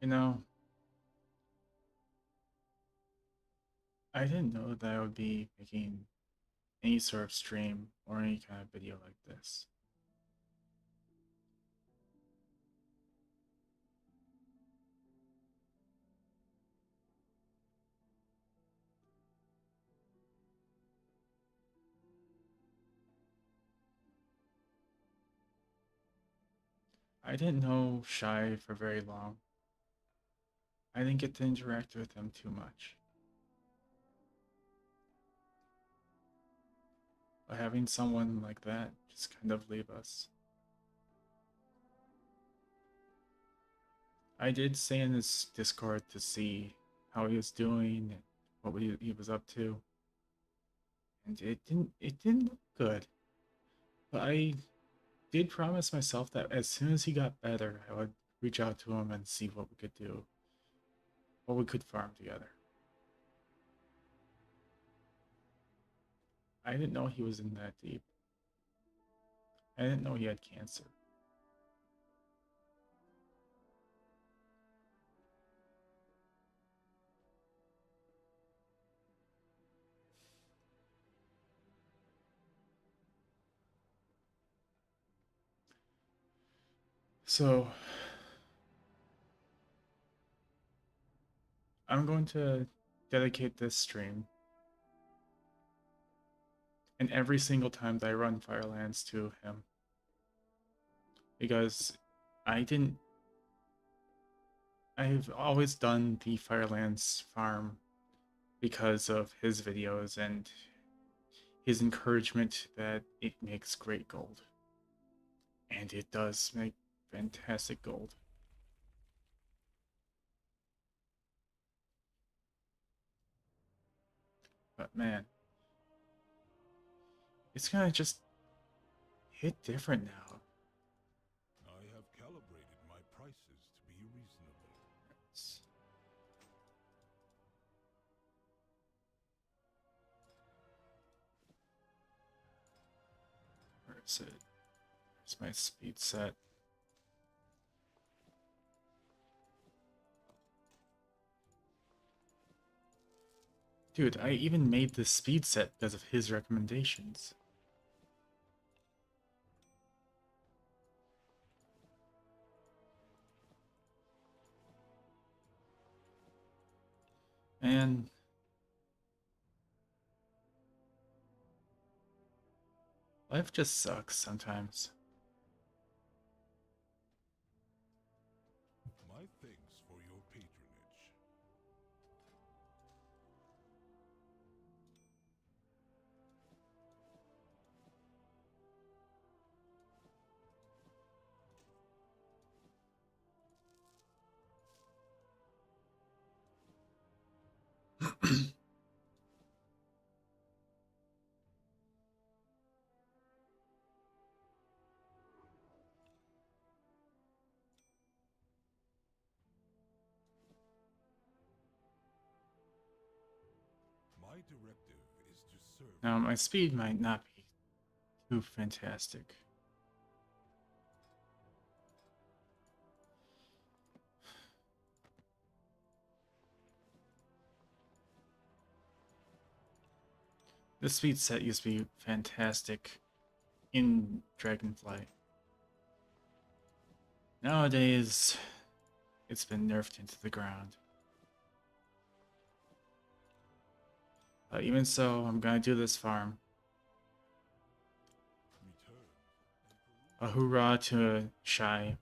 You know, I didn't know that I would be making any sort of stream or any kind of video like this. I didn't know Shy for very long. I didn't get to interact with him too much. But having someone like that just kind of leave us. I did stay in his Discord to see how he was doing and what he was up to, and it didn't look good. But I did promise myself that as soon as he got better, I would reach out to him and see what we could do, what we could farm together. I didn't know he was in that deep. I didn't know he had cancer. So I'm going to dedicate this stream and every single time that I run Firelands to him because I didn't. I've always done the Firelands farm because of his videos and his encouragement that it makes great gold. And it does make fantastic gold. But man, it's gonna just hit different now. I have calibrated my prices to be reasonable. It's- Where is it? Where's my speed set? Dude, I even made this speed set because of his recommendations. And life just sucks sometimes. My thanks for your patronage. My directive is to serve Now, you. my speed might not be too fantastic. The speed set used to be fantastic in Dragonflight. Nowadays, it's been nerfed into the ground. Even so, I'm gonna do this farm. Return. A hoorah to Shy.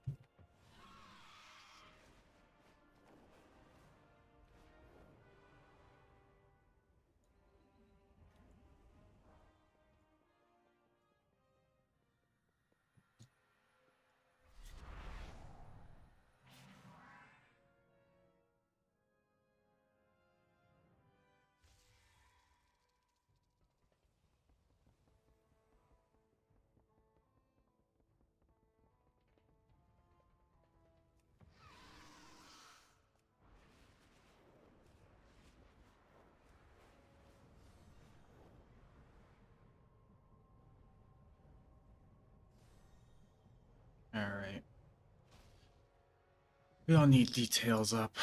Alright. We don't need details up.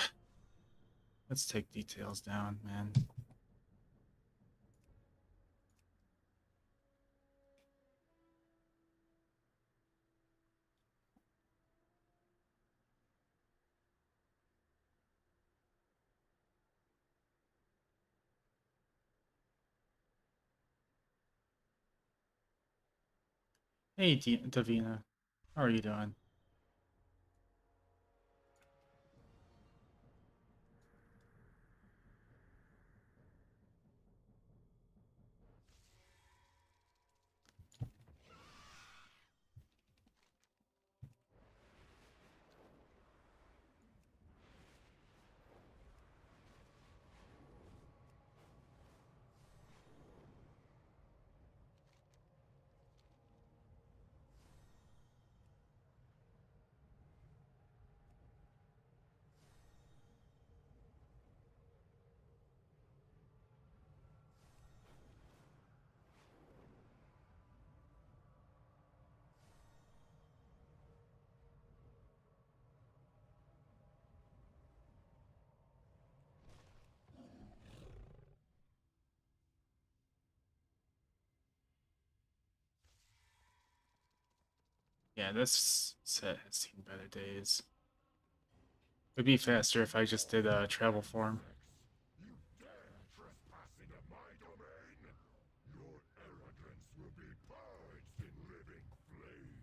Let's take details down, man. Hey, Davina. How are you doing? Yeah, this set has seen better days. It'd be faster if I just did a travel form. You dare trespass into my domain? Your arrogance will be purged in living flame.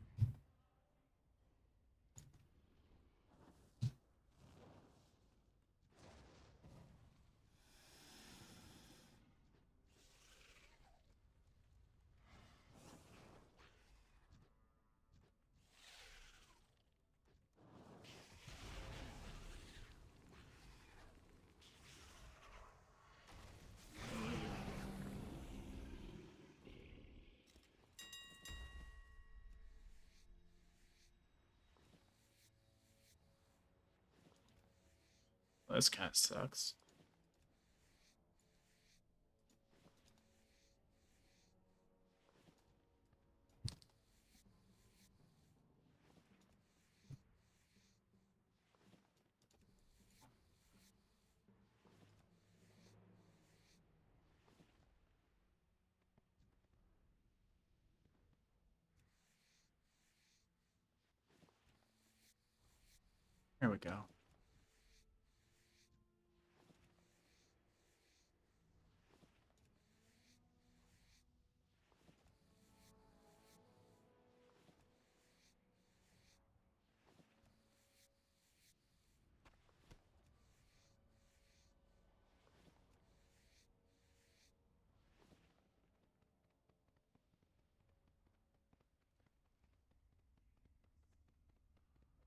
This kind of sucks. Here we go.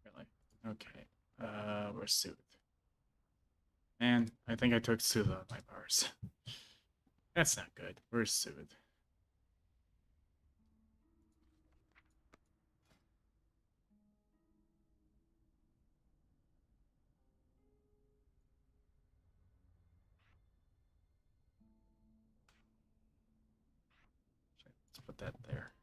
Really? Okay. We're soothed. Man, I think I took soothe out of my bars. That's not good. We're soothed. Let's put that there.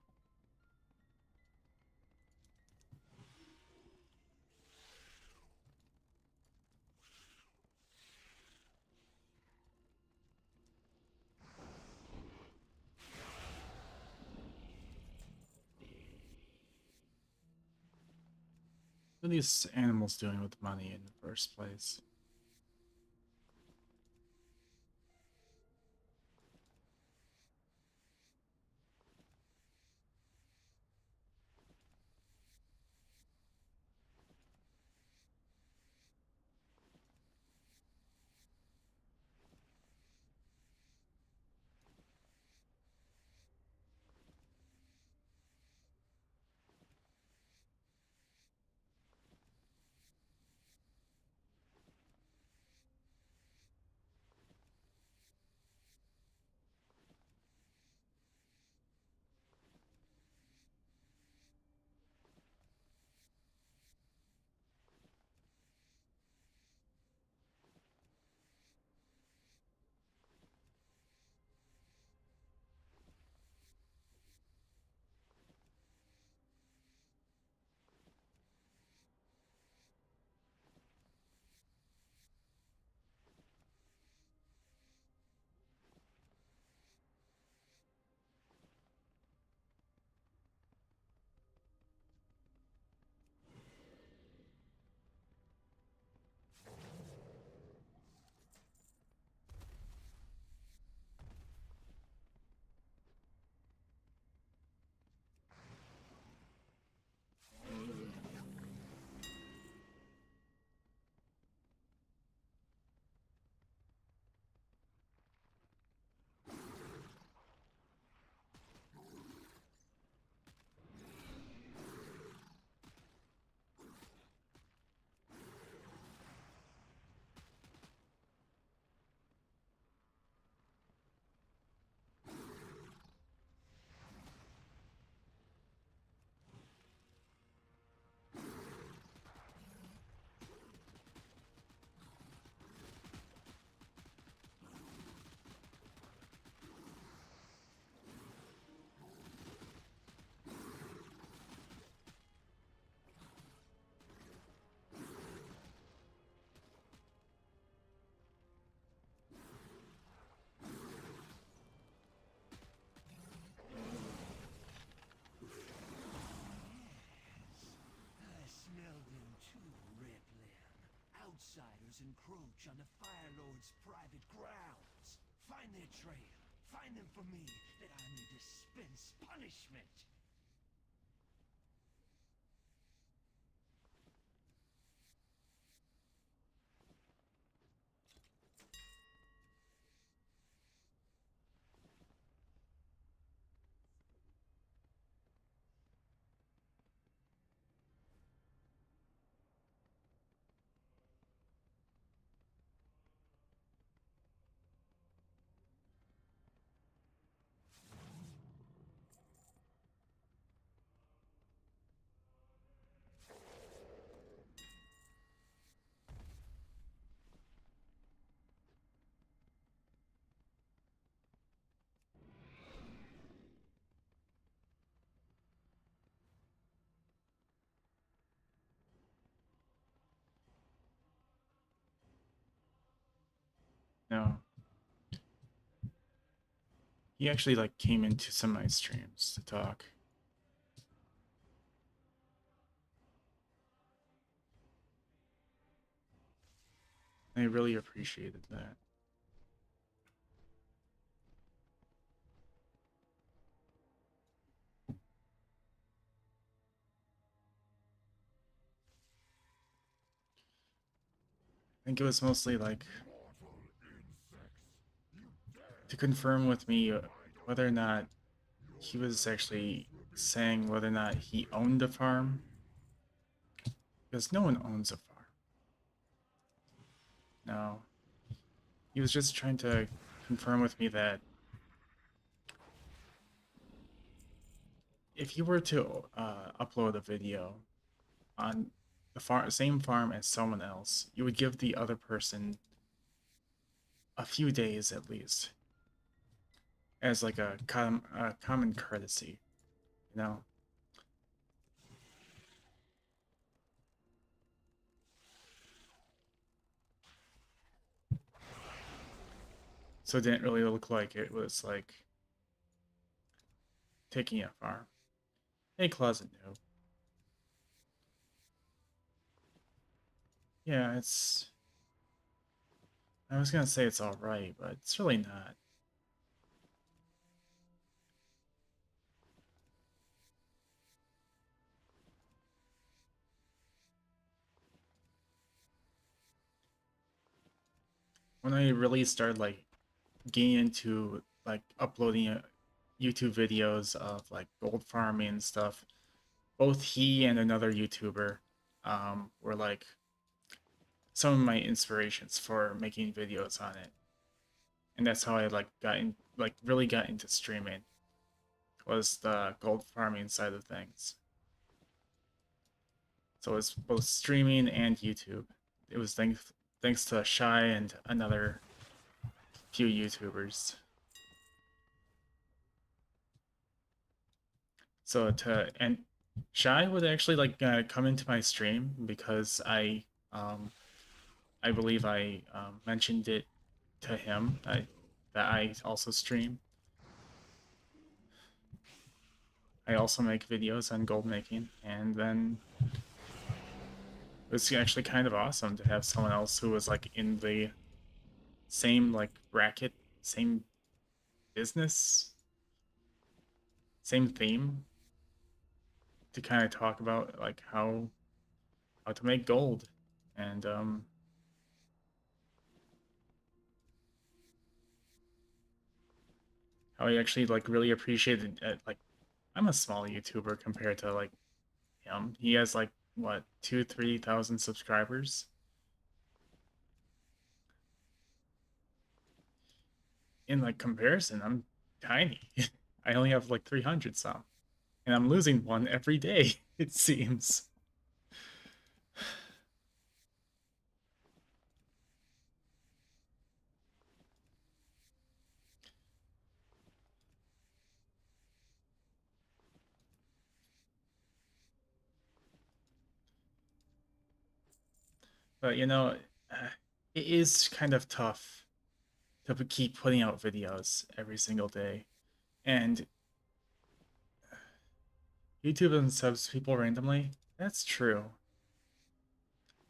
What are these animals doing with money in the first place? Outsiders encroach on the Fire Lord's private grounds. Find their trail. Find them for me, that I may dispense punishment. No, he actually like came into some of my streams to talk. I really appreciated that. I think it was mostly like to confirm with me whether or not he was actually saying whether or not he owned a farm. Because no one owns a farm. No. He was just trying to confirm with me that if you were to upload a video on the same farm as someone else, you would give the other person a few days at least as like a common courtesy, you know? So it didn't really look like it was like taking a farm. Hey, Closet Noob. Yeah, it's. I was gonna say it's alright, but it's really not. When I really started like getting into like uploading YouTube videos of like gold farming and stuff, both he and another YouTuber were like some of my inspirations for making videos on it. And that's how I like really got into streaming was the gold farming side of things. So it's both streaming and YouTube. It was thanks to Shy and another few YouTubers. So to and Shy would actually like come into my stream because I believe I mentioned it to him that I also stream. I also make videos on gold making, and then it was actually kind of awesome to have someone else who was like in the same like bracket, same business, same theme to kind of talk about like how to make gold and how I actually like really appreciated it. Like I'm a small YouTuber compared to like him. He has like what 2-3 thousand subscribers. In like comparison, I'm tiny. I only have like 300 some, and I'm losing one every day. It seems. But you know, it is kind of tough to keep putting out videos every single day, and YouTube unsubs people randomly. That's true.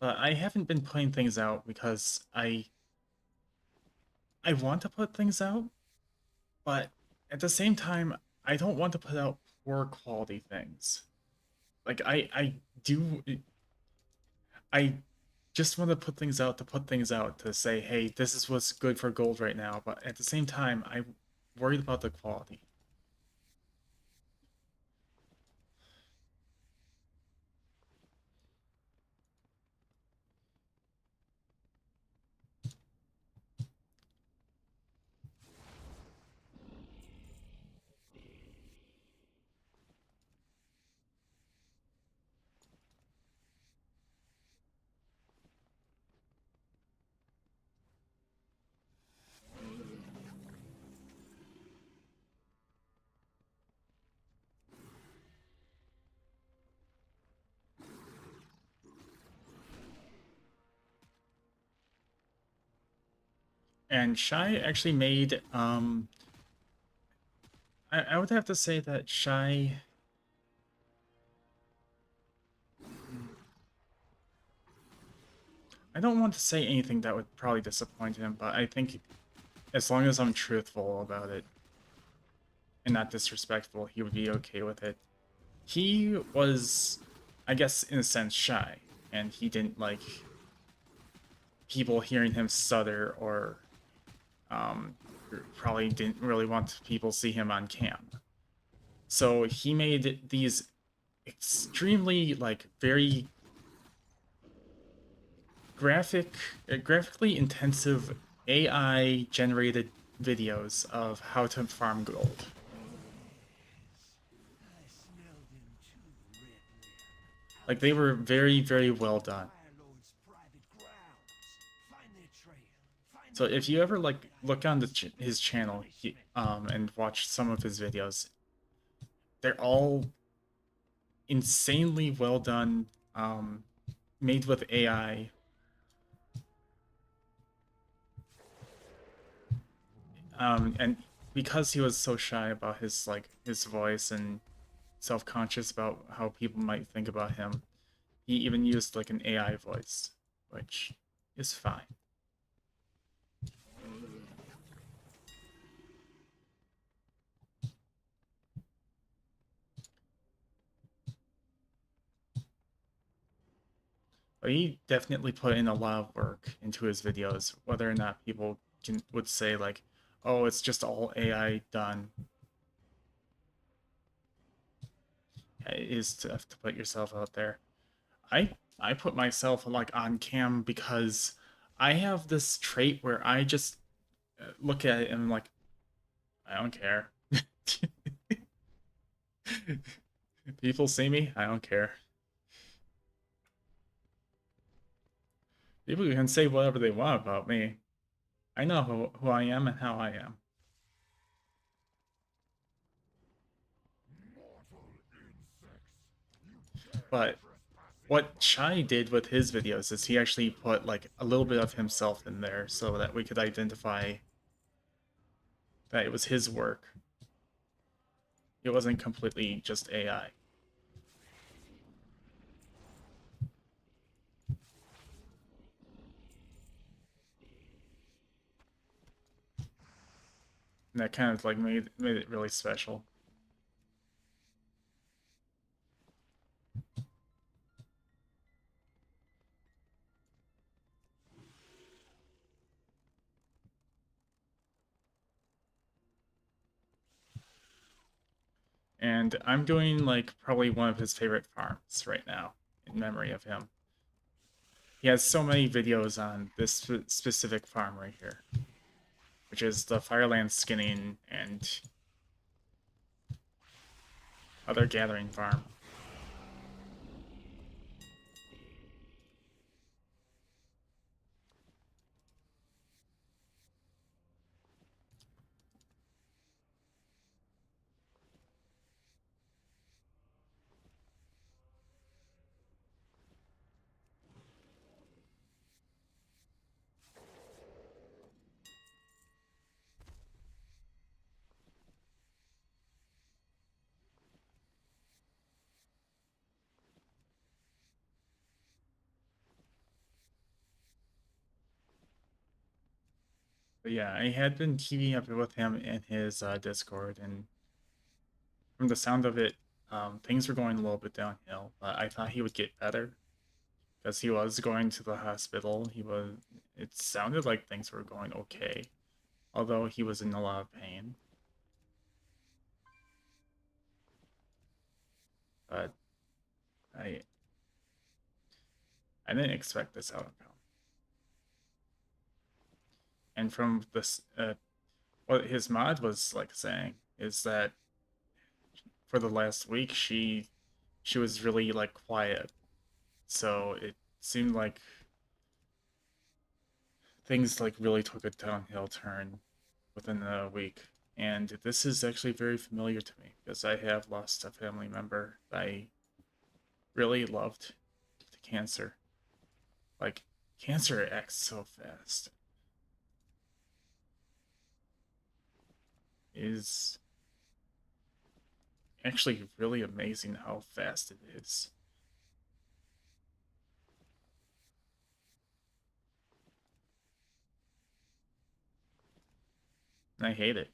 but I haven't been putting things out because I want to put things out, but at the same time, I don't want to put out poor quality things. Like do I just want to put things out to put things out to say, hey, this is what's good for gold right now. But at the same time, I'm worried about the quality. And Shy actually made I would have to say that Shy I don't want to say anything that would probably disappoint him, but I think as long as I'm truthful about it and not disrespectful, he would be okay with it. He was, I guess, in a sense, shy, and he didn't like people hearing him stutter, or um, probably didn't really want people see him on cam. So he made these extremely like very graphically intensive AI generated videos of how to farm gold. I smelled him too, Red Like they were very, very well done. Firelord's private grounds. Find their trail. Find So them if for you me, ever like that I look may on dispense his channel punishment. and watch some of his videos, they're all insanely well done, made with AI. And because he was so shy about his his voice and self-conscious about how people might think about him, he even used like an AI voice, which is fine. But he definitely put in a lot of work into his videos, whether or not people would say like, "Oh, it's just all AI done." It is tough to put yourself out there. I put myself like on cam because I have this trait where I just look at it and I'm like, I don't care. People see me, I don't care. People can say whatever they want about me. I know who I am and how I am. Mortal insects! You dare But trespass into what my Chai did domain! with his videos is he actually put like a little bit of himself in there so that we could identify that it was his work. It wasn't completely just AI. And that kind of like made it really special. And I'm doing like probably one of his favorite farms right now in memory of him. He has so many videos on this specific farm right here, which is the Firelands skinning and other gathering farm. But yeah, I had been keeping up with him in his Discord, and from the sound of it, things were going a little bit downhill. But I thought he would get better because he was going to the hospital. He was. It sounded like things were going okay, although he was in a lot of pain. But I I didn't expect this outcome. And from this, what his mod was like saying is that for the last week she was really like quiet, so it seemed like things like really took a downhill turn within a week. And this is actually very familiar to me because I have lost a family member I really loved to cancer. Like, cancer acts so fast. It is actually really amazing how fast it is. And I hate it.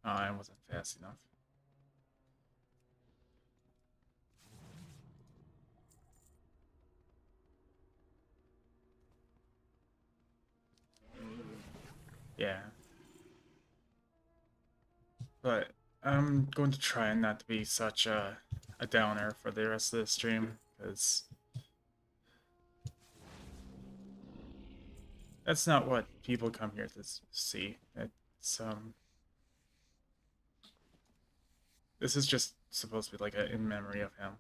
I wasn't fast enough. Yeah. But I'm going to try not to be such a downer for the rest of the stream, because that's not what people come here to see. It's this is just supposed to be like a in memory of him.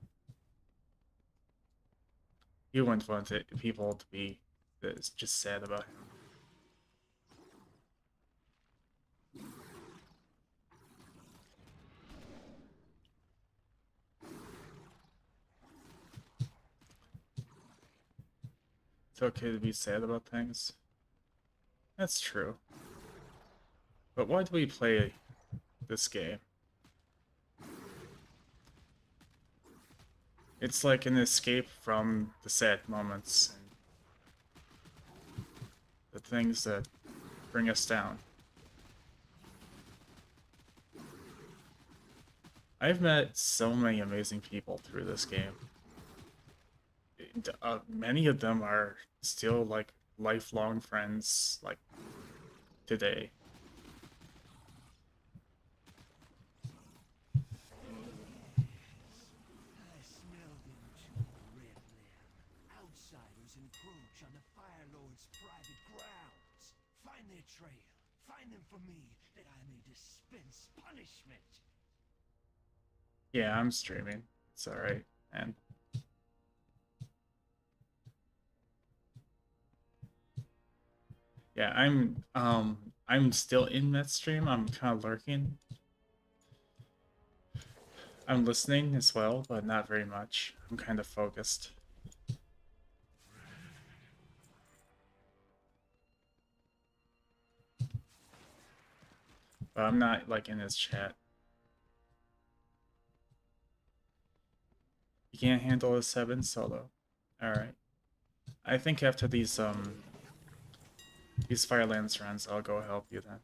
You wouldn't want people to be just sad about him. It's okay to be sad about things. That's true. But why do we play this game? It's like an escape from the sad moments and the things that bring us down. I've met so many amazing people through this game. Many of them are still like lifelong friends, like today. I smell them too, Red Lamb. Outsiders encroach on the Fire Lord's private grounds. Find their trail. Find them for me, that I may dispense punishment. Yeah, I'm streaming. It's alright, man. Yeah, I'm still in that stream. I'm kind of lurking. I'm listening as well, but not very much. I'm kind of focused. But I'm not like in his chat. You can't handle a 7 solo. Alright. I think after these Firelands runs, I'll go help you then.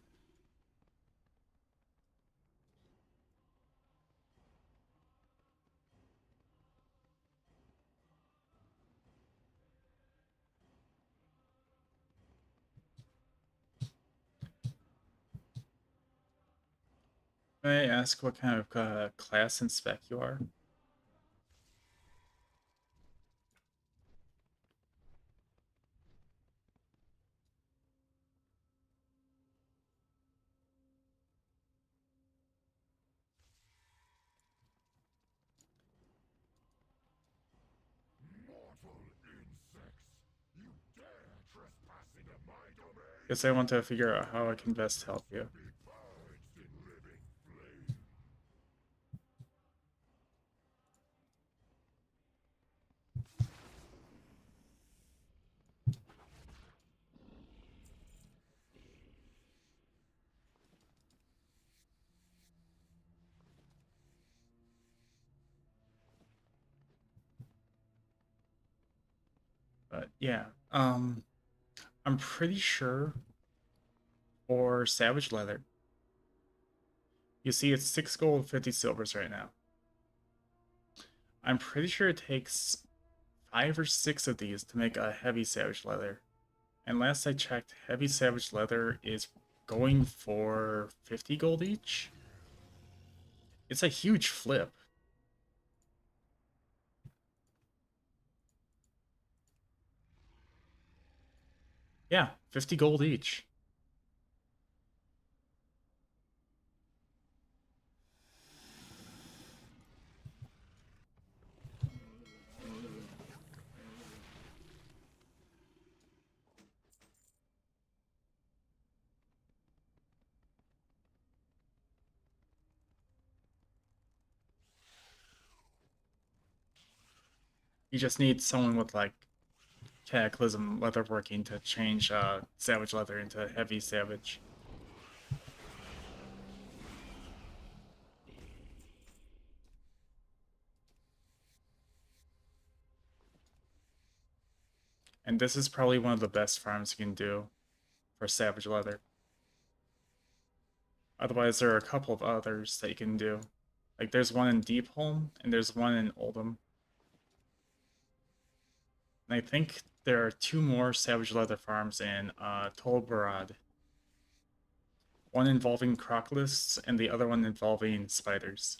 May I ask what kind of class and spec you are? Mortal insects! You dare trespass into my domain? Because I want to figure out how I can best help you. Be purged in living flame. But yeah, I'm pretty sure for Savage Leather, you see it's 6 gold, 50 silvers right now. I'm pretty sure it takes 5 or 6 of these to make a heavy Savage Leather. And last I checked, heavy Savage Leather is going for 50 gold each. It's a huge flip. Yeah, 50 gold each. You just need someone with like Cataclysm leatherworking to change Savage Leather into heavy Savage. And this is probably one of the best farms you can do for Savage Leather. Otherwise, there are a couple of others that you can do. Like there's one in Deepholm and there's one in Oldham. And I think there are 2 more Savage Leather farms in Tolbarad. One involving crocolists and the other one involving spiders.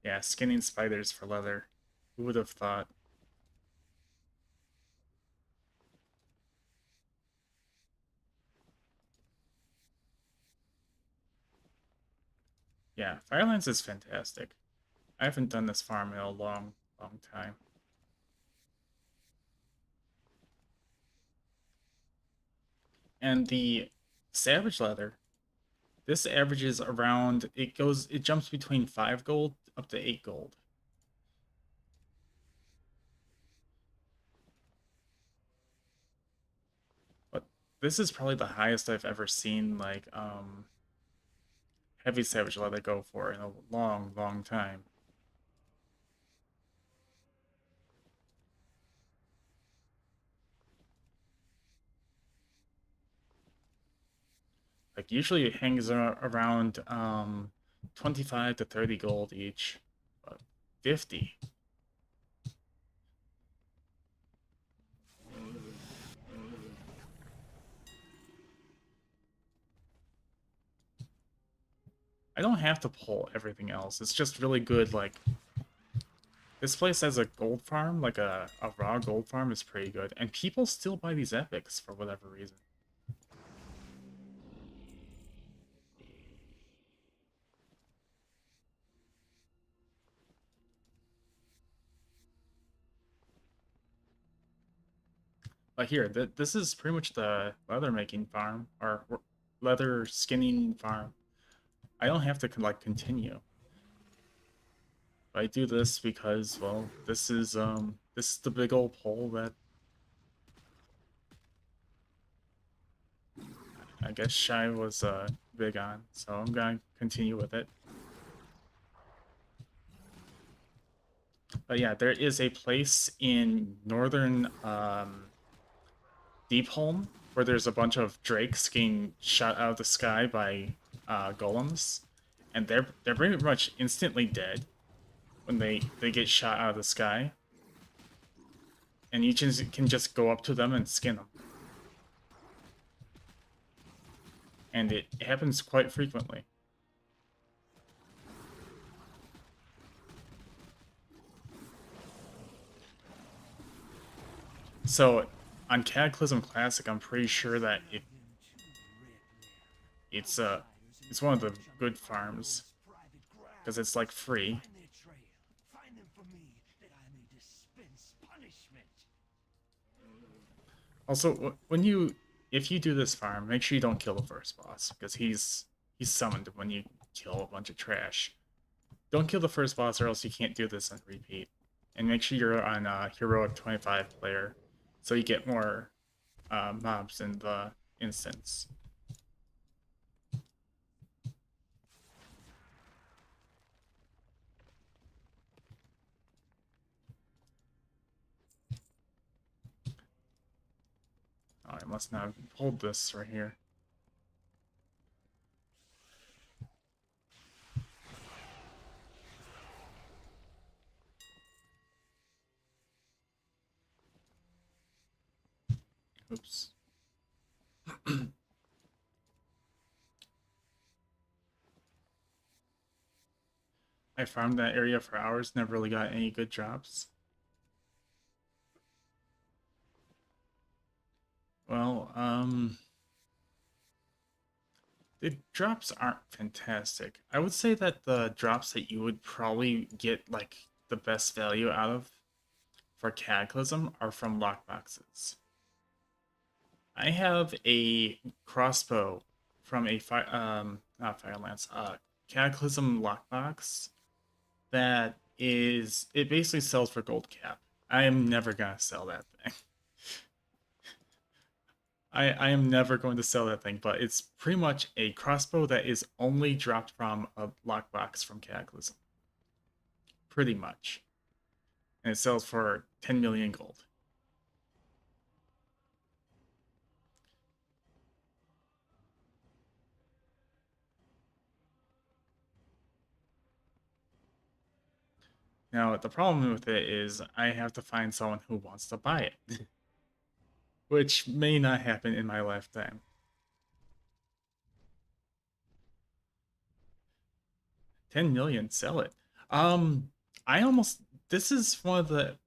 Yeah, skinning spiders for leather. Who would have thought? Yeah, Firelands is fantastic. I haven't done this farm in a long, long time. And the Savage Leather, this averages around, it jumps between 5 gold up to 8 gold. But this is probably the highest I've ever seen, like, heavy Savage Leather go for in a long, long time. Like, usually it hangs around 25 to 30 gold each. But 50. I don't have to pull everything else. It's just really good, like, this place has a gold farm, like a raw gold farm is pretty good. And people still buy these epics for whatever reason. But here, this is pretty much the leather making farm, or leather skinning farm. I don't have to, like, continue. I do this because, well, this is the big old pole that I guess Shy was big on, so I'm gonna continue with it. But yeah, there is a place in northern Deepholm where there's a bunch of drakes getting shot out of the sky by golems, and they're pretty much instantly dead when they get shot out of the sky, and you can just go up to them and skin them, and it happens quite frequently. So on Cataclysm Classic, I'm pretty sure that it's it's one of the good farms because it's like free. Also, when you if you do this farm, make sure you don't kill the first boss because he's summoned when you kill a bunch of trash. Don't kill the first boss or else you can't do this on repeat. And make sure you're on heroic 25 player so you get more mobs in the instance. must not have pulled this right here. Oops. I farmed that area for hours, never really got any good drops. Well, the drops aren't fantastic. I would say that the drops that you would probably get like the best value out of for Cataclysm are from lockboxes. I have a crossbow from a not Firelands, Cataclysm lockbox that is, it basically sells for gold cap. I am never gonna sell that thing. I am never going to sell that thing, but it's pretty much a crossbow that is only dropped from a lockbox from Cataclysm. Pretty much. And it sells for 10 million gold. Now, the problem with it is I have to find someone who wants to buy it. Which may not happen in my lifetime. 10 million, sell it. I almost, this is one of the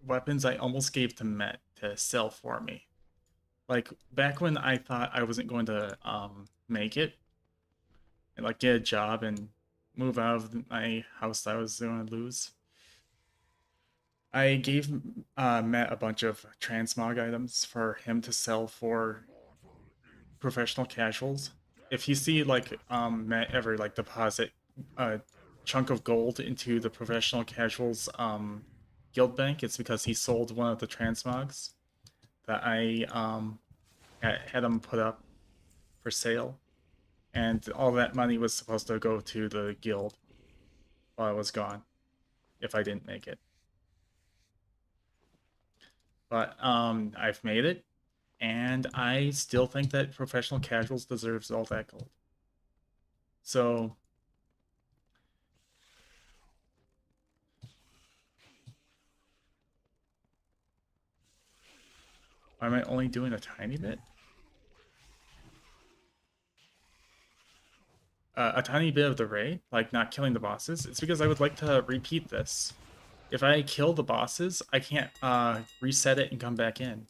weapons I almost gave to Met to sell for me. Like back when I thought I wasn't going to make it and like get a job and move out of my house that I was going to lose. I gave Matt a bunch of transmog items for him to sell for professional casuals. If you see like Matt ever like deposit a chunk of gold into the professional casuals guild bank, it's because he sold one of the transmogs that I had him put up for sale, and all that money was supposed to go to the guild while I was gone if I didn't make it. But I've made it, and I still think that professional casuals deserves all that gold. So am I only doing a tiny bit? A tiny bit of the raid, like not killing the bosses. It's because I would like to repeat this. If I kill the bosses, I can't reset it and come back in.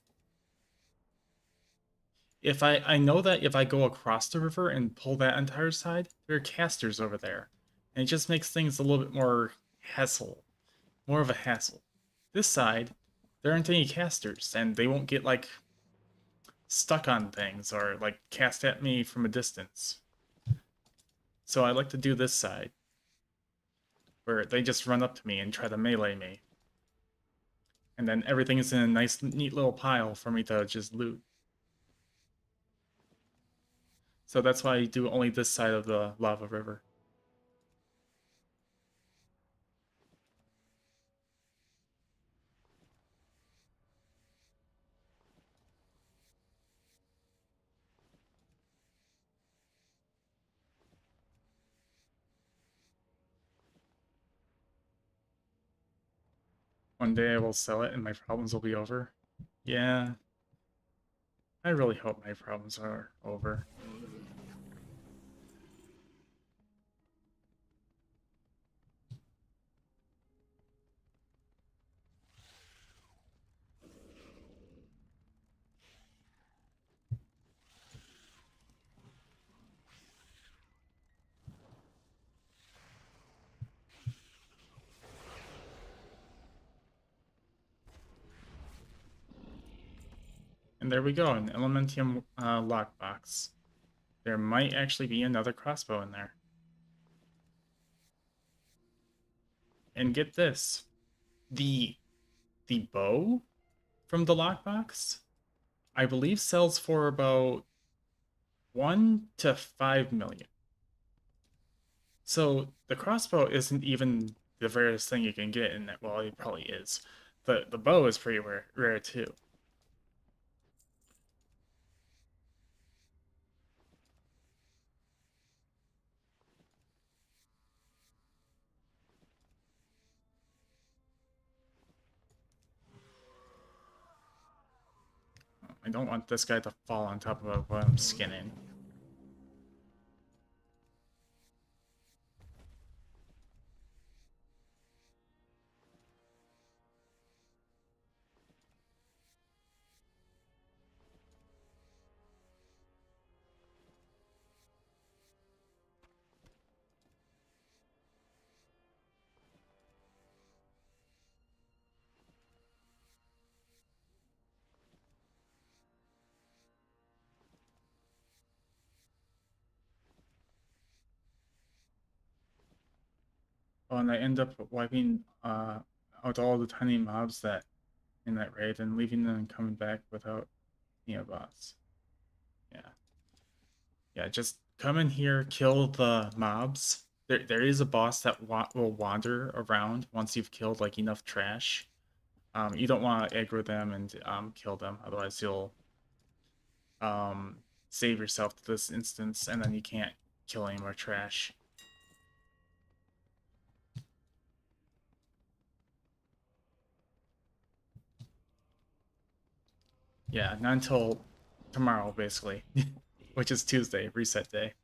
If I know that if I go across the river and pull that entire side, there are casters over there. And it just makes things a little bit more hassle. More of a hassle. This side, there aren't any casters, and they won't get like stuck on things or like cast at me from a distance. So I like to do this side, where they just run up to me and try to melee me. And then everything is in a nice, neat little pile for me to just loot. So that's why I do only this side of the lava river. One day I will sell it and my problems will be over. Yeah, I really hope my problems are over. And there we go, an Elementium lockbox. There might actually be another crossbow in there. And get this, the bow from the lockbox, I believe sells for about 1 to 5 million. So the crossbow isn't even the rarest thing you can get in that. Well, it probably is. The bow is pretty rare too. I don't want this guy to fall on top of what I'm skinning. Oh, and I end up wiping out all the tiny mobs that in that raid and leaving them and coming back without boss. Yeah. Yeah, just come in here, kill the mobs. There is a boss that will wander around once you've killed like enough trash. You don't want to aggro them and kill them, otherwise you'll um, save yourself to this instance, and then you can't kill any more trash. Yeah, not until tomorrow, basically, which is Tuesday, reset day.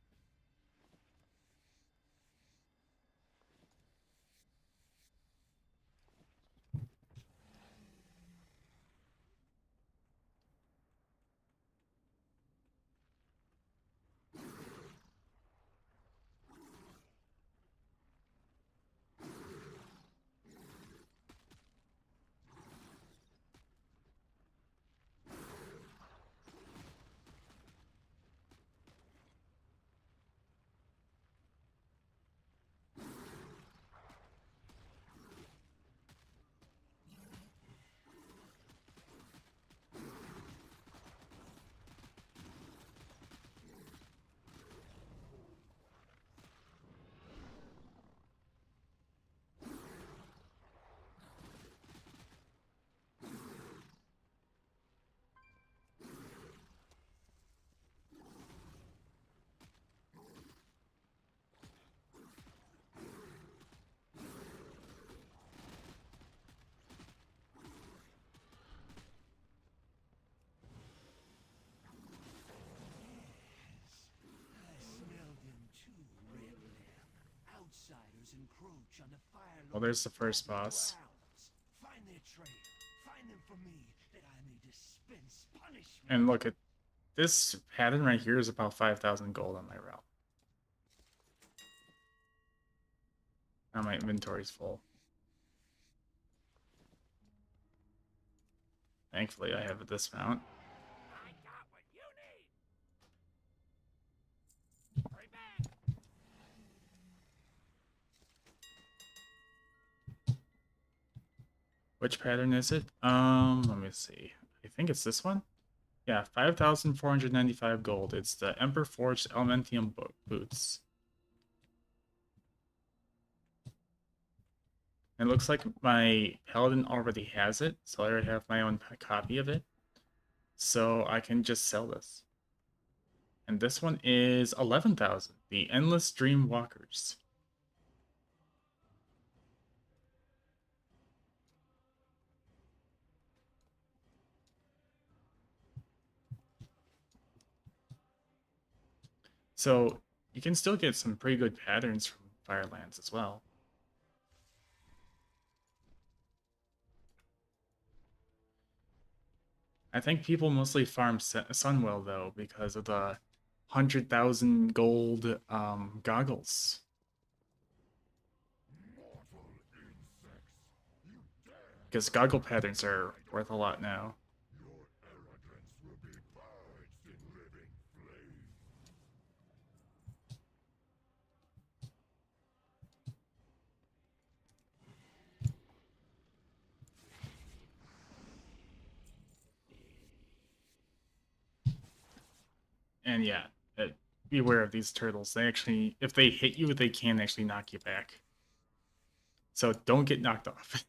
Outsiders encroach on the Firelords' Well, there's the first private boss. grounds. Find their trail. Find them for me, that I may dispense punishment. And look at this pattern right here is about 5,000 gold on my route. Now my inventory's full. Thankfully, I have a dismount. I got what you need. Hurry back. Which pattern is it? Let me see. I think it's this one. Yeah, 5,495 gold. It's the Emperor Forged Elementium boots. It looks like my paladin already has it, so I already have my own copy of it. So I can just sell this. And this one is 11,000. The Endless Dream Walkers. So you can still get some pretty good patterns from Firelands as well. I think people mostly farm Sunwell though because of the 100,000 gold goggles. Because goggle patterns are worth a lot now. Your arrogance will be purged in living flame. And yeah, beware of these turtles. They actually, if they hit you, they can actually knock you back. So don't get knocked off.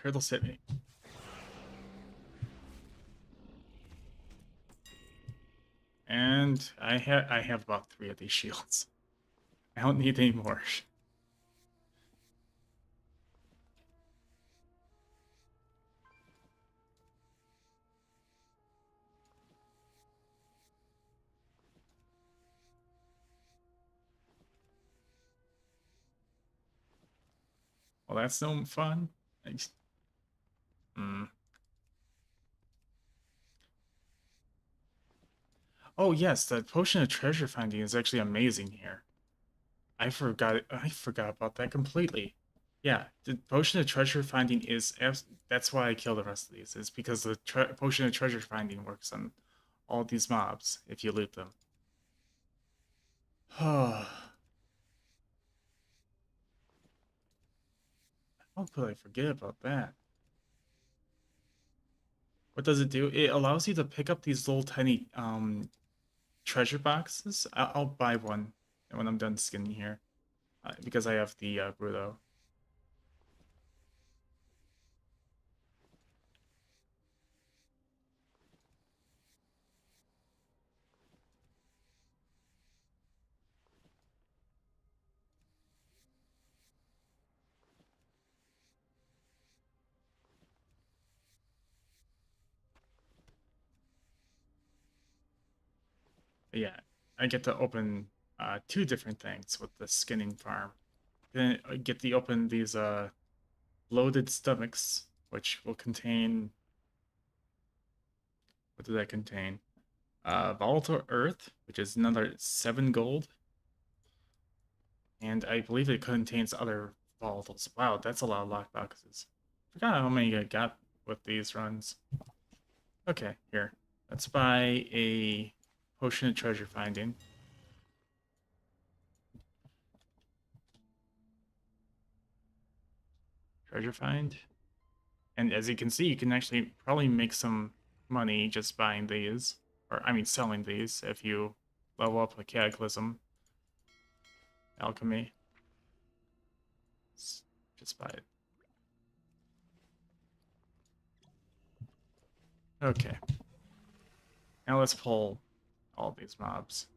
turtles hit me. And I have about 3 of these shields. I don't need any more. Well, that's no fun. Hmm. Oh yes, the potion of treasure finding is actually amazing here. I forgot about that completely. Yeah, the potion of treasure finding is that's why I kill the rest of these. Is because the potion of treasure finding works on all these mobs if you loot them. How could I forget about that? What does it do? It allows you to pick up these little tiny treasure boxes. I'll buy one when I'm done skinning here because I have the Bruto. But yeah, I get to open 2 different things with the skinning farm. Then I get to open these loaded stomachs, which will contain. What does that contain? Volatile Earth, which is another 7 gold, and I believe it contains other volatiles. Wow, that's a lot of lockboxes. Forgot how many I got with these runs. Okay, here. Let's buy a potion of treasure finding. Treasure find. And as you can see, you can actually probably make some money just buying these. Or, I mean, selling these if you level up a Cataclysm Alchemy. Let's just buy it. Okay. Now let's pull all these mobs.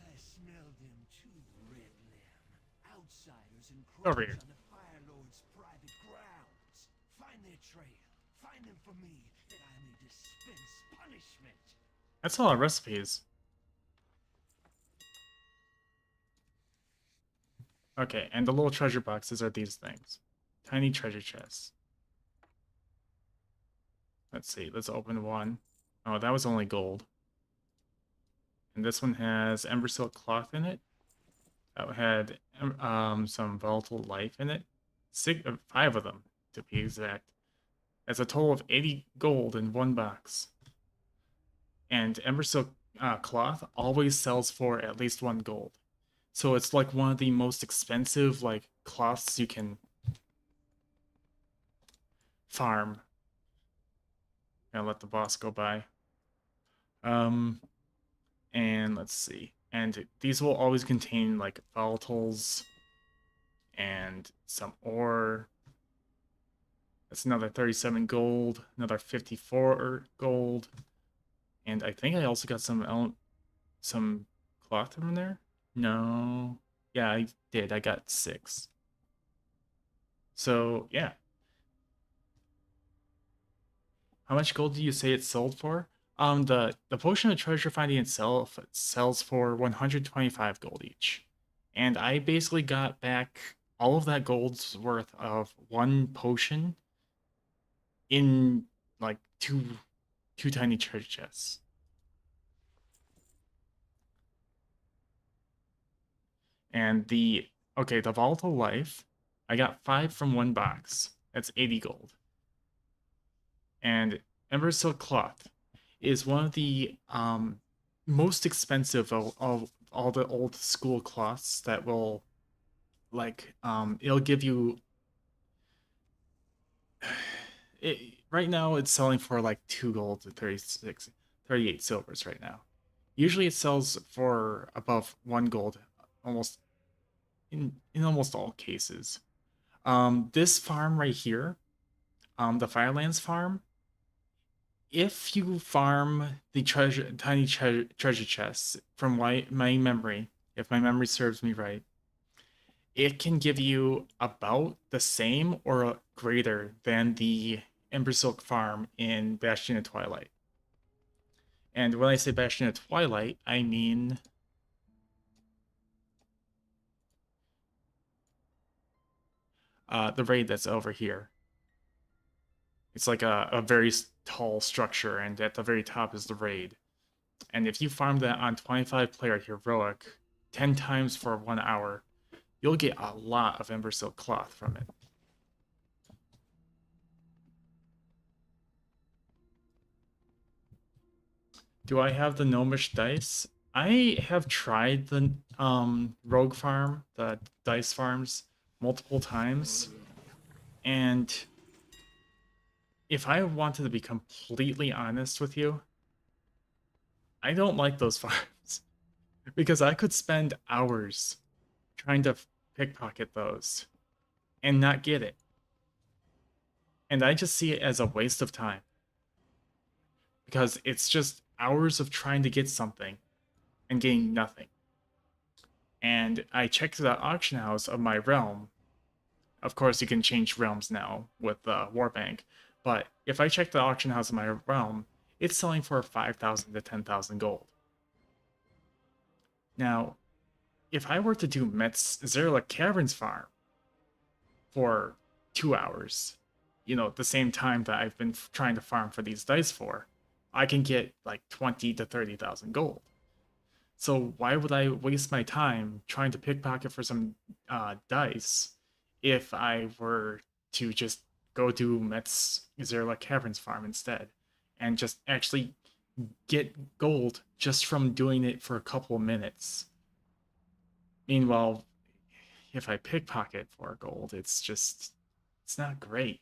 I smelled them too, Red Limb. Outsiders Over encroach here. on the Fire Lord's private grounds. Find their trail. Find them for me, that I may dispense punishment. That's a lot of recipes. Okay, and the little treasure boxes are these things. Tiny treasure chests. Let's see, let's open one. Oh, that was only gold. And this one has Ember Silk Cloth in it. That had some volatile life in it. 5 of them, to be exact. That's a total of 80 gold in one box. And Ember Silk Cloth always sells for at least 1 gold. So it's like one of the most expensive like cloths you can farm. And let the boss go by. And let's see. And these will always contain like volatiles and some ore. That's another 37 gold, another 54 gold. And I think I also got some cloth from there. No. Yeah, I did. I got 6. So, yeah. How much gold do you say it sold for? The potion of treasure finding itself sells for 125 gold each. And I basically got back all of that gold's worth of one potion in like two tiny treasure chests. And the volatile life, I got 5 from one box. That's 80 gold. And Ember Silk Cloth is one of the most expensive of all the old school cloths that will it'll give you right now it's selling for like 2 gold to 38 silvers right now. Usually it sells for above 1 gold almost in almost all cases. This farm right here, the Firelands farm, if you farm the treasure chests from my memory, if my memory serves me right, it can give you about the same or greater than the Embersilk farm in Bastion of Twilight. And when I say Bastion of Twilight, I mean the raid that's over here. It's like a very tall structure, and at the very top is the raid. And if you farm that on 25 player heroic 10 times for 1 hour, you'll get a lot of Embersilk cloth from it. Do I have the gnomish dice? I have tried the rogue farm, the dice farms, multiple times, and if I wanted to be completely honest with you, I don't like those farms because I could spend hours trying to pickpocket those and not get it. And I just see it as a waste of time because it's just hours of trying to get something and getting nothing. And I checked the auction house of my realm. Of course, you can change realms now with the Warbank, but if I check the auction house of my realm, it's selling for 5,000 to 10,000 gold. Now, if I were to do Met's Zerrich Caverns farm for 2 hours, the same time that I've been trying to farm for these dice for, I can get like 20 to 30,000 gold. So why would I waste my time trying to pickpocket for some dice if I were to just go to Met's Zerrich Caverns farm instead and just actually get gold just from doing it for a couple of minutes? Meanwhile, if I pickpocket for gold, it's not great.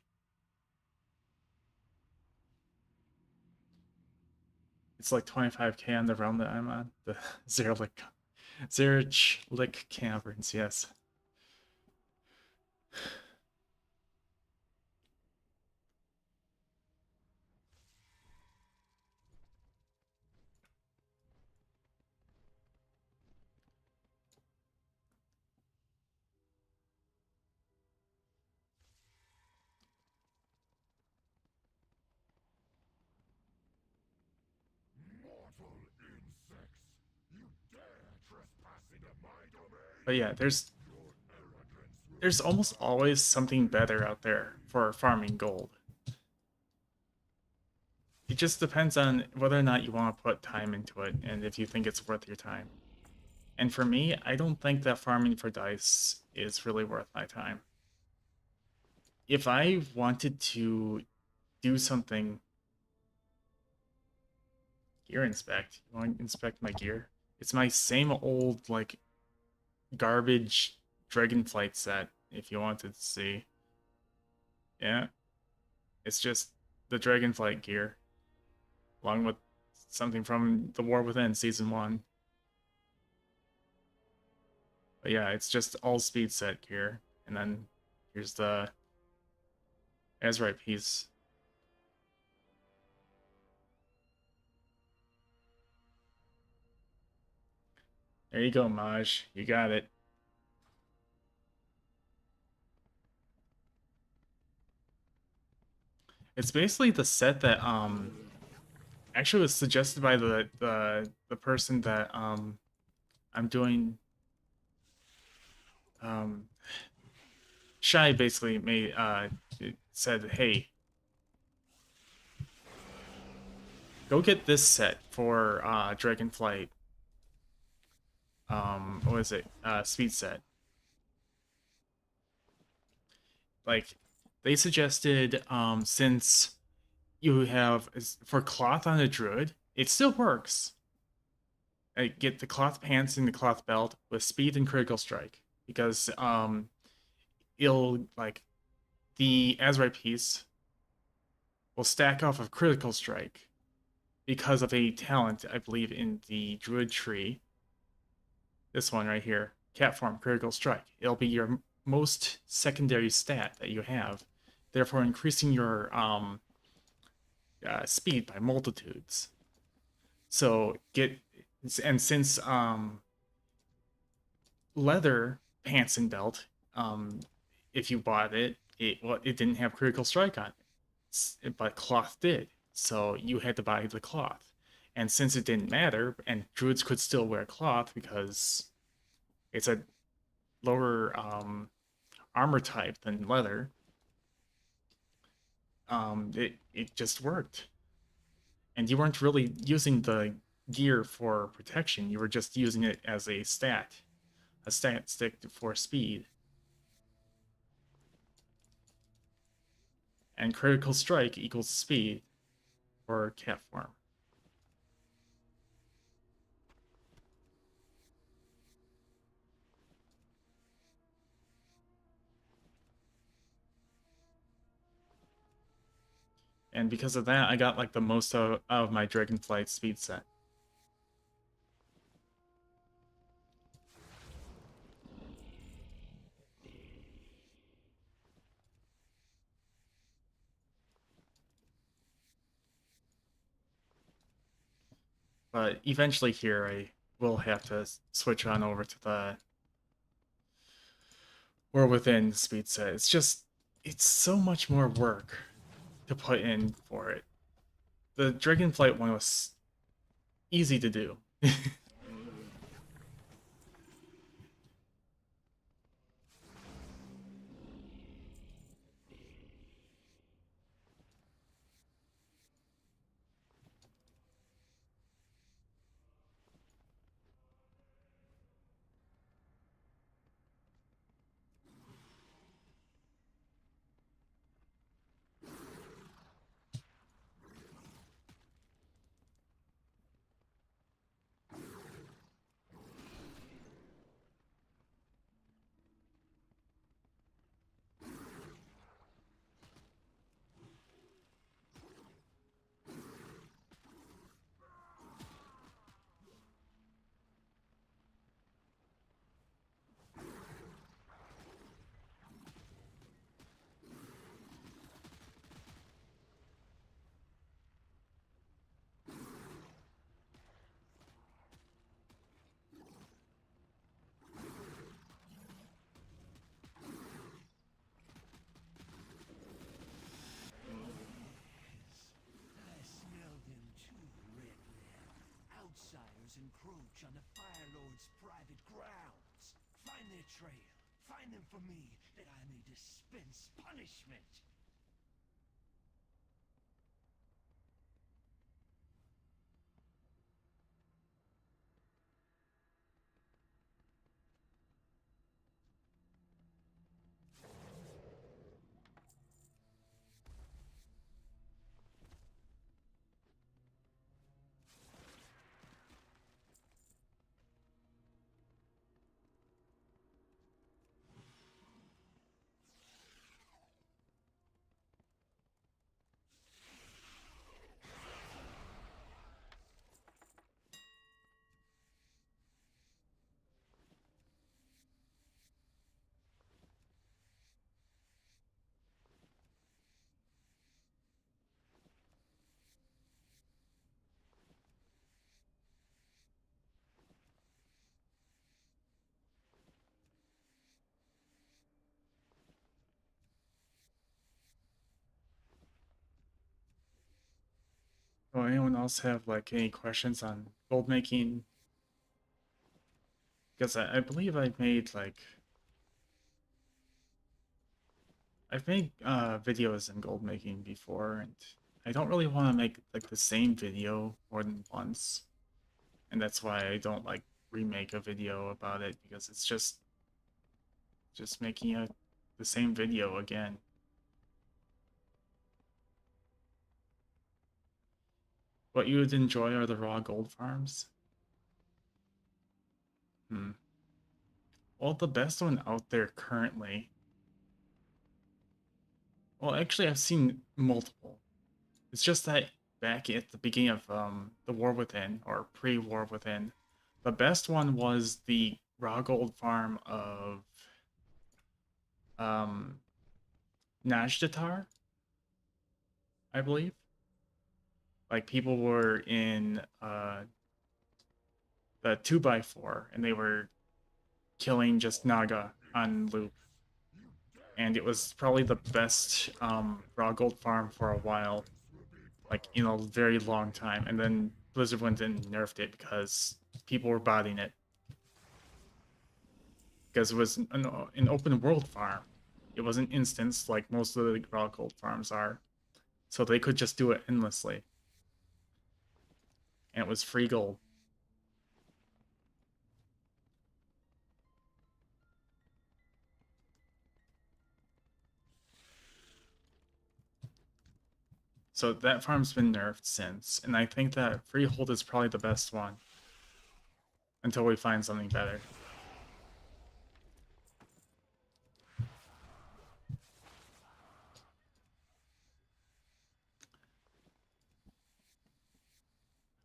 It's like 25k on the realm that I'm on. The Zerrich Lick Caverns, yes. Mortal insects! You dare trespass into my domain? But yeah, there's Your arrogance will there's almost always something better out there for farming gold. It just depends on whether or not you want to put time into it and if you think it's worth your time. And for me, I don't think that farming for dice is really worth my time. If I wanted to do something, gear inspect. You want to inspect my gear? It's my same old like garbage Dragonflight set. If you wanted to see, yeah, it's just the Dragonflight gear, along with something from the War Within season 1. But yeah, it's just all speed set gear, and then here's the Azurite piece. There you go, Maj. You got it. It's basically the set that Actually, it was suggested by the person that I'm doing. Um, Shy basically made it said, "Hey, go get this set for Dragonflight. What is it? Speed set. Like they suggested since you have for cloth on a druid, it still works. Get the cloth pants and the cloth belt with speed and critical strike because it'll like the Azrai piece will stack off of critical strike because of a talent I believe in the druid tree. This one right here, cat form critical strike. It'll be your most secondary stat that you have, therefore increasing your speed by multitudes. So get and since leather pants and belt, if you bought it, it didn't have critical strike on it, but cloth did. So you had to buy the cloth. And since it didn't matter, and druids could still wear cloth because it's a lower armor type than leather, it just worked. And you weren't really using the gear for protection. You were just using it as a stat stick for speed. And critical strike equals speed for cat form. And because of that, I got like the most out of my Dragonflight speed set. But eventually here, I will have to switch on over to the War Within speed set. It's so much more work to put in for it. The Dragonflight one was easy to do. I smell them too, Red Lamb. Outsiders encroach on the Fire Lord's private grounds. Find their trail. Find them for me, that I may dispense punishment. Well, anyone else have like any questions on gold making? Because I believe I've made videos in gold making before, and I don't really want to make like the same video more than once, and that's why I don't like remake a video about it, because it's just making the same video again. What you would enjoy are the raw gold farms. Hmm. Well, the best one out there currently. Well, actually, I've seen multiple. It's just that back at the beginning of the War Within, or pre-War Within, the best one was the raw gold farm of um, Najdatar, I believe. Like people were in the 2x4 and they were killing just Naga on loop. And it was probably the best raw gold farm for a while, like in a very long time. And then Blizzard went and nerfed it because people were botting it. Because it was an open world farm. It wasn't instance like most of the raw gold farms are. So they could just do it endlessly. And it was free gold. So that farm's been nerfed since, and I think that Freehold is probably the best one until we find something better.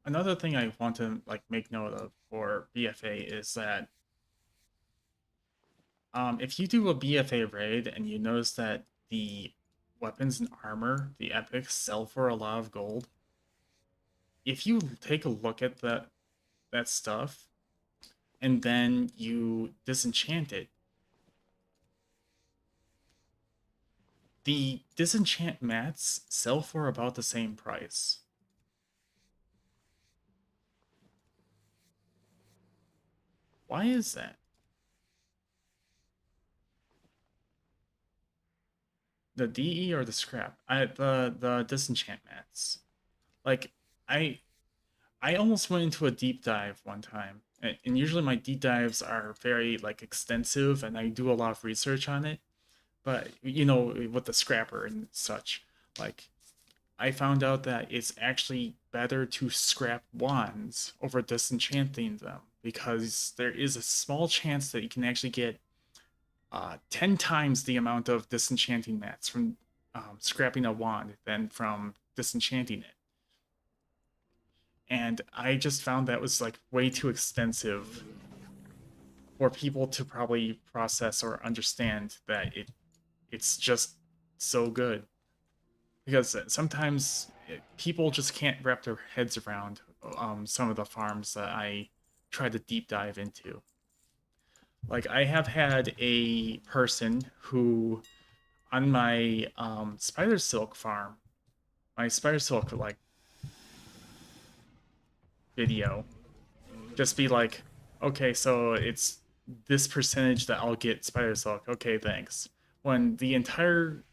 Another thing I want to like make note of for BFA is that if you do a BFA raid and you notice that the weapons and armor, the epics, sell for a lot of gold, if you take a look at that stuff and then you disenchant it, the disenchant mats sell for about the same price. Why is that? The DE or the scrap? The disenchant mats. Like I I almost went into a deep dive one time. And usually my deep dives are very like extensive and I do a lot of research on it. But you know, with the scrapper and such, like I found out that it's actually better to scrap wands over disenchanting them, because there is a small chance that you can actually get 10 times the amount of disenchanting mats from scrapping a wand than from disenchanting it. And I just found that was like way too extensive for people to probably process or understand that it's just so good. Because sometimes people just can't wrap their heads around some of the farms that I try to deep dive into. Like I have had a person who on my spider silk farm, my spider silk like video, just be like, okay, so it's this percentage that I'll get spider silk. Okay, thanks. When the entire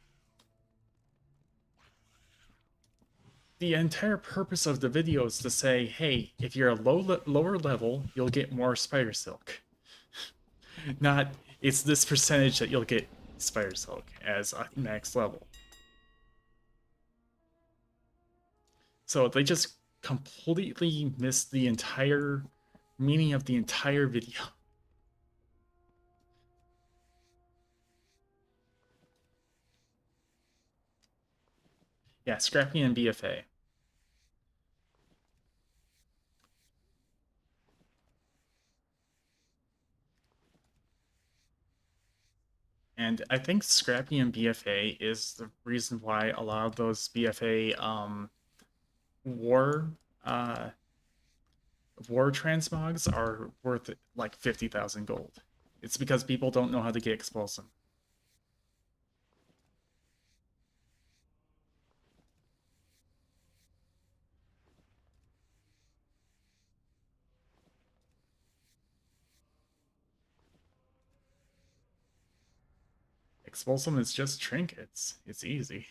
purpose of the video is to say, hey, if you're a lower level, you'll get more spider silk. Not it's this percentage that you'll get spider silk as a max level. So they just completely missed the entire meaning of the entire video. Yeah, scrapping and BFA. And I think scrapping and BFA is the reason why a lot of those BFA war uh, war transmogs are worth like 50,000 gold. It's because people don't know how to get explosive. Expulsum is just trinkets. It's easy.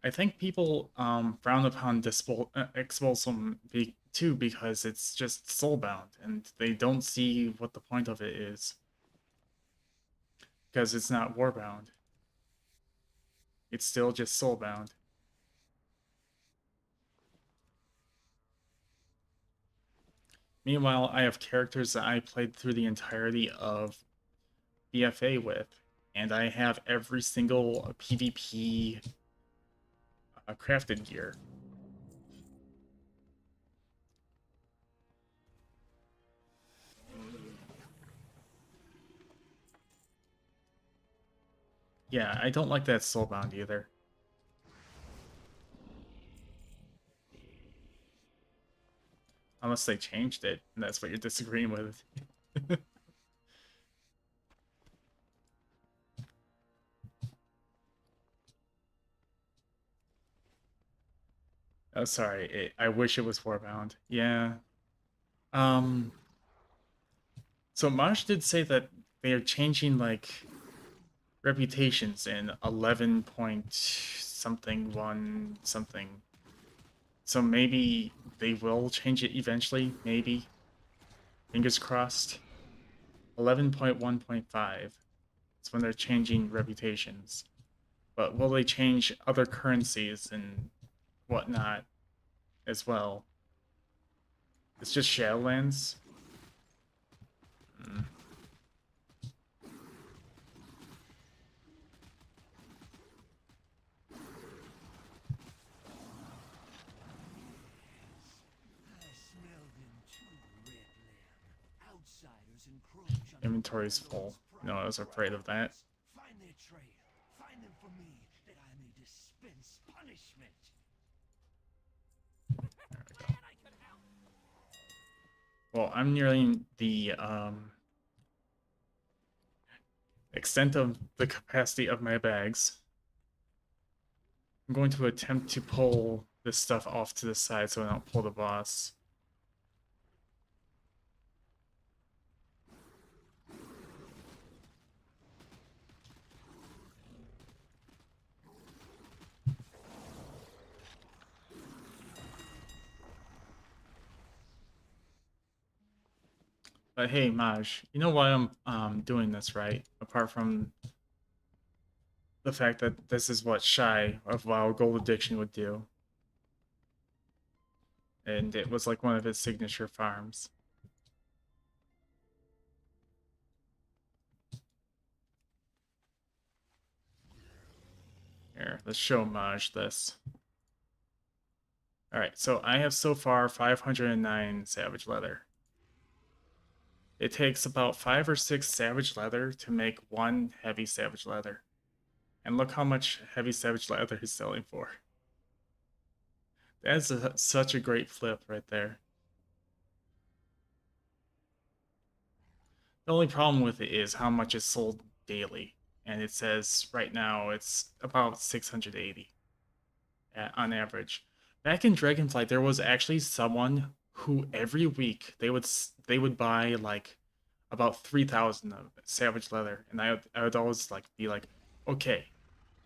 I think people frown upon Expulsum too because it's just soulbound, and they don't see what the point of it is. Because it's not warbound. It's still just soulbound. Meanwhile, I have characters that I played through the entirety of BFA with, and I have every single PvP crafted gear. Yeah, I don't like that soulbound either. Unless they changed it, and that's what you're disagreeing with. Oh, sorry. I wish it was warbound. Yeah. Um. So Mosh did say that they are changing like reputations in 11 point something one something. So maybe they will change it eventually. Maybe. Fingers crossed. 11.1.5. It's when they're changing reputations. But will they change other currencies and whatnot as well? It's just Shadowlands. Mm. Inventory's full. No, I was afraid of that. Find their trail. Find them for me, that I may dispense punishment. Well, I'm nearing the extent of the capacity of my bags. I'm going to attempt to pull this stuff off to the side so I don't pull the boss. But hey, Maj, you know why I'm doing this, right? Apart from the fact that this is what Shy of WoW Gold Addiction would do. And it was like one of his signature farms. Here, let's show Maj this. Alright, so I have so far 509 Savage Leather. It takes about 5 or 6 Savage Leather to make 1 Heavy Savage Leather. And look how much Heavy Savage Leather he's selling for. That's such a great flip right there. The only problem with it is how much is sold daily. And it says right now it's about 680 on average. Back in Dragonflight, there was actually someone who every week they would buy like about 3,000 of Savage Leather, and I would always like be like, okay,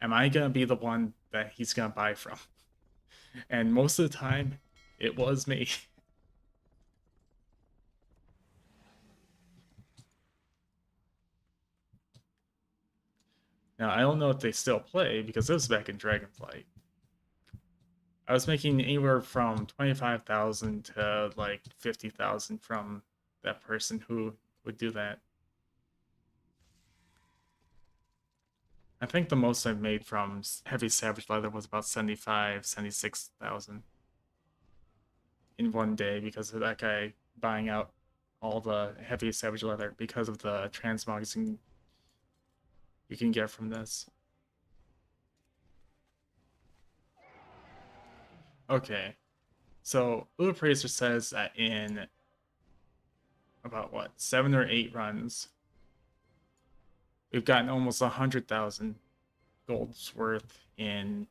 am I gonna be the one that he's gonna buy from? And most of the time, it was me. Now I don't know if they still play because this was back in Dragonflight. I was making anywhere from 25,000 to like 50,000 from that person who would do that. I think the most I've made from Heavy Savage Leather was about 75, 76,000 in one day because of that guy buying out all the Heavy Savage Leather because of the transmogging you can get from this. Okay, so Uappraiser says that in about what 7 or 8 runs, we've gotten almost 100,000 gold's worth in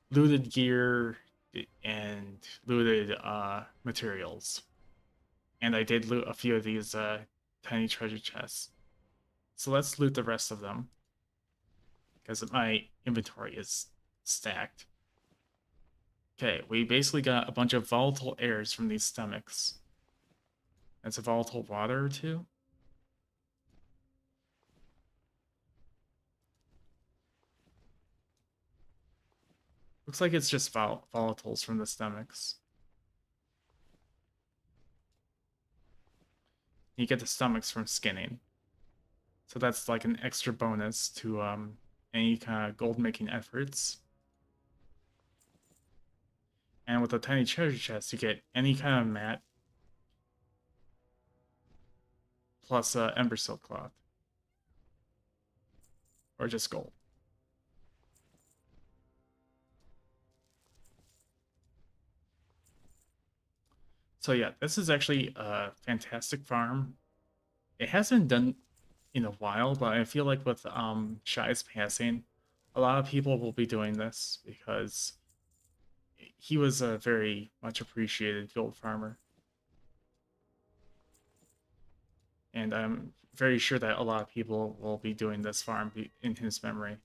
looted gear and looted materials. And I did loot a few of these tiny treasure chests. So let's loot the rest of them. Because my inventory is stacked. Okay, we basically got a bunch of volatile airs from these stomachs. That's a volatile water or two. Looks like it's just volatiles from the stomachs. You get the stomachs from skinning. So that's like an extra bonus to any kind of gold making efforts. And with the tiny treasure chest, you get any kind of mat plus ember silk cloth. Or just gold. So yeah, this is actually a fantastic farm. It hasn't been done in a while, but I feel like with Shy's passing, a lot of people will be doing this because he was a very much appreciated gold farmer. And I'm very sure that a lot of people will be doing this farm in his memory.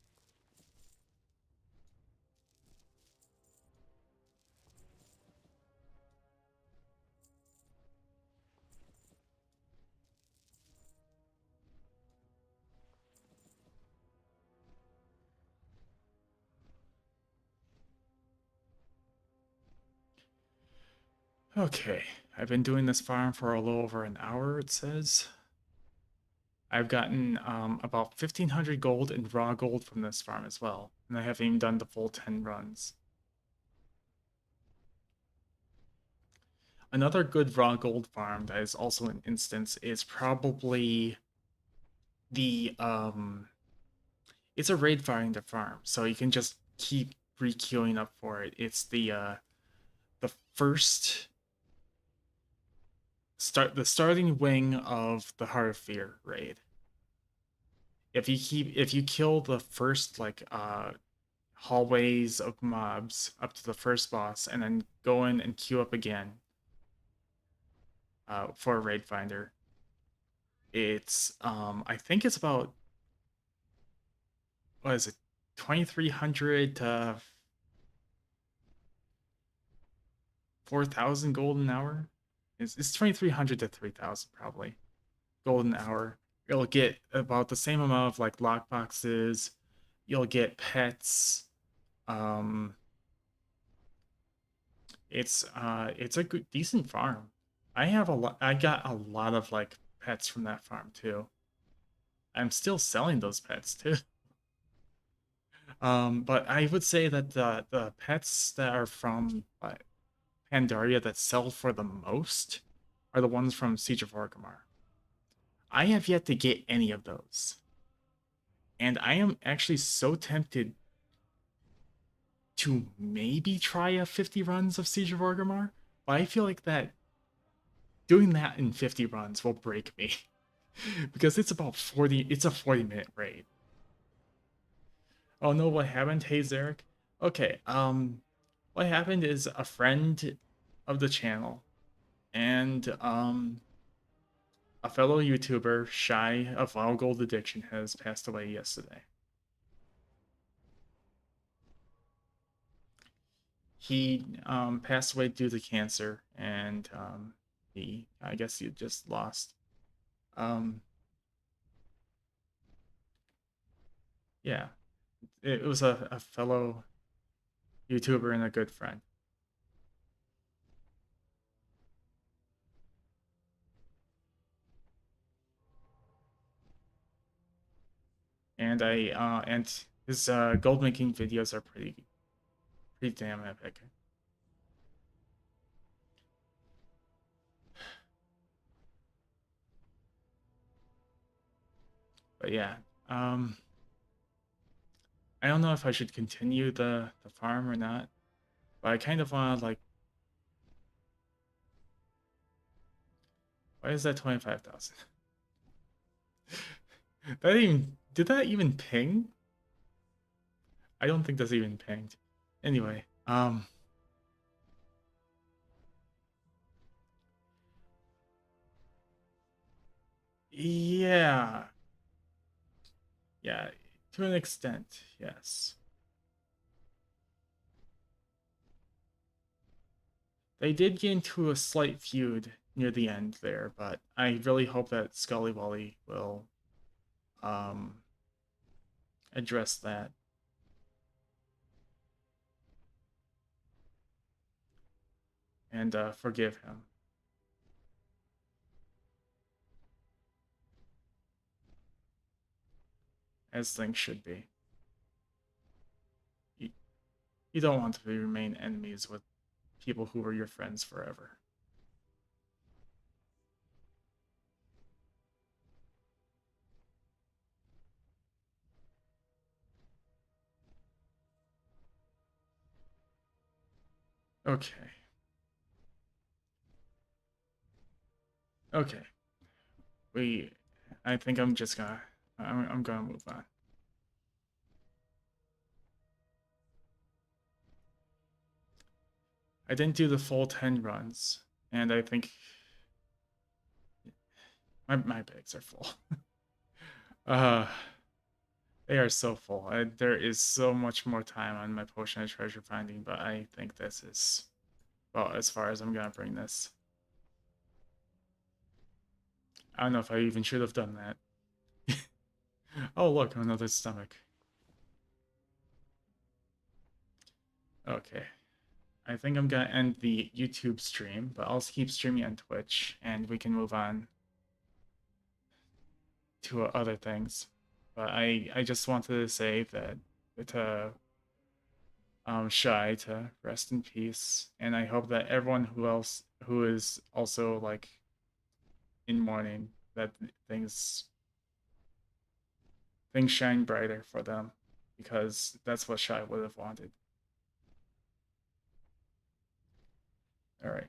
Okay, I've been doing this farm for a little over an hour, it says. I've gotten about 1,500 gold and raw gold from this farm as well, and I haven't even done the full 10 runs. Another good raw gold farm that is also an instance is probably the it's a raid finder farm, so you can just keep re-queuing up for it. It's the first the starting wing of the Heart of Fear raid. If you kill the first like hallways of mobs up to the first boss and then go in and queue up again for a raid finder, it's I think it's about, what is it, 2,300 to 4,000 gold an hour. It's 2,300 to 3,000 probably gold an hour. You'll get about the same amount of like lockboxes. You'll get pets. Um, it's a good decent farm. I have a lot. I got a lot of like pets from that farm too. I'm still selling those pets too. But I would say that the pets that are from Pandaria that sell for the most are the ones from Siege of Orgrimmar. I have yet to get any of those. And I am actually so tempted to maybe try a 50 runs of Siege of Orgrimmar, but I feel like that doing that in 50 runs will break me. Because it's about 40, it's a 40-minute raid. Oh no, what happened? Hey Zerrich. Okay, what happened is a friend of the channel and a fellow YouTuber, Shy of WoW Gold Addiction, has passed away yesterday. He passed away due to cancer, and I guess he just lost. Um, yeah, it was a fellow YouTuber and a good friend. And his gold making videos are pretty damn epic. But yeah, I don't know if I should continue the farm or not, but I kind of want to like. Why is that 25,000? That even did that even ping? I don't think that's even pinged. Anyway, Yeah. Yeah, to an extent, yes. They did get into a slight feud near the end there, but I really hope that Scully Wally will um, address that. And forgive him. As things should be. You, you don't want to remain enemies with people who were your friends forever. Okay. Okay. We. I think I'm just gonna. I'm gonna move on. I didn't do the full 10 runs, and I think my bags are full. uh, they are so full. There is so much more time on my potion of treasure finding, but I think this is well as far as I'm gonna bring this. I don't know if I even should have done that. Oh, look, another stomach. Okay. I think I'm gonna end the YouTube stream, but I'll keep streaming on Twitch, and we can move on to other things. But I just wanted to say that to Shy to rest in peace, and I hope that everyone who is also like in mourning that things things shine brighter for them, because that's what Shy would have wanted. All right.